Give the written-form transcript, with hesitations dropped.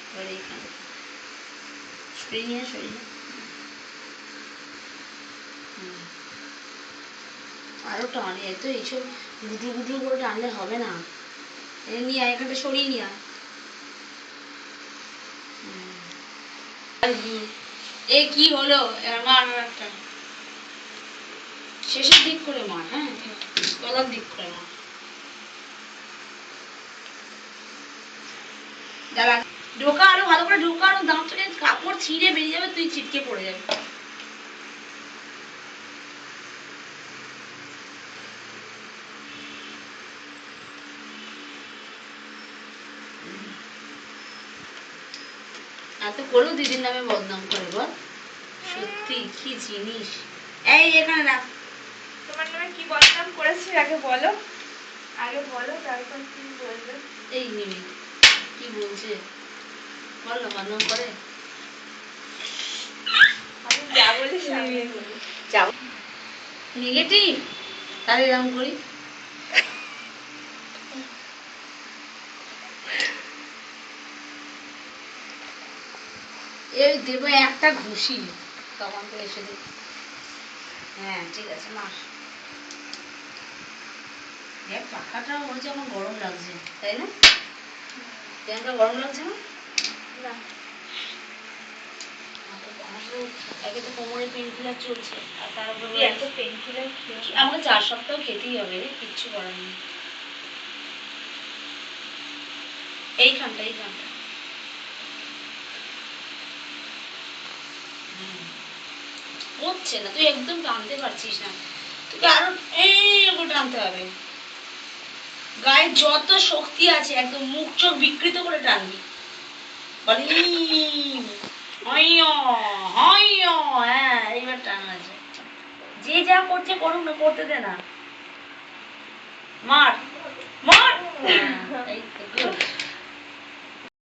এবার এইখানে সরিয়ে নিয়ে সরিয়ে আরো টান, এত এইসব গুটু গুটু করে টানলে হবে না। নিয়ে আয়, এখানটা সরিয়ে নিয়ে আয়। এ কি হলো, মার একটা শেষের দিক করে মার, হ্যাঁ গলার দিক করে মার। দাঁড়া, ঢোকা আরো ভালো করে ঢোকা, আরো দাঁত থেকে কাপড় ছিঁড়ে বেরিয়ে যাবে, তুই ছিটকে পড়ে যাবে। এত করেও দিদির নামে বদনাম করে বল, সত্যি কি জিনিস। এই এখানে রাখ। তোমার নামে কি বদনাম করেছি আগে বলো, আগে বলো, তারপর কি বলবে। এই নিবি কি বলছে বল না, বদনাম করে। আমি যা বলি সামনে বলি, যাও নেগেটিভ, তাহলে এরকম করি। এই দেবো একটা ঘুষি, তখন তো এসে দেব। হ্যাঁ ঠিক আছে মাস। দেখ পাখাটা হয়েছে, আমার গরম লাগছে তাই না? ফ্যানটা গরম লাগছে না? না একে তো কোমরে পেন কিলার চলছে, আর তার উপরে এত পেন কিলার আমাকে 4 সপ্তাহ খেতেই হবে রে, কিচ্ছু করার নেই। এইখানটা এইখানটা হচ্ছে না, তুই একদম টানতে পারছিস না, তোকে আরো এইরকম টানতে হবে। গায়ে যত শক্তি আছে একদম মুখ চোখ বিকৃত করে টানবি। হ্যাঁ এইবার টান আছে। যে যা করছে করুক না, করতে দে না, মার মার। এই তো good।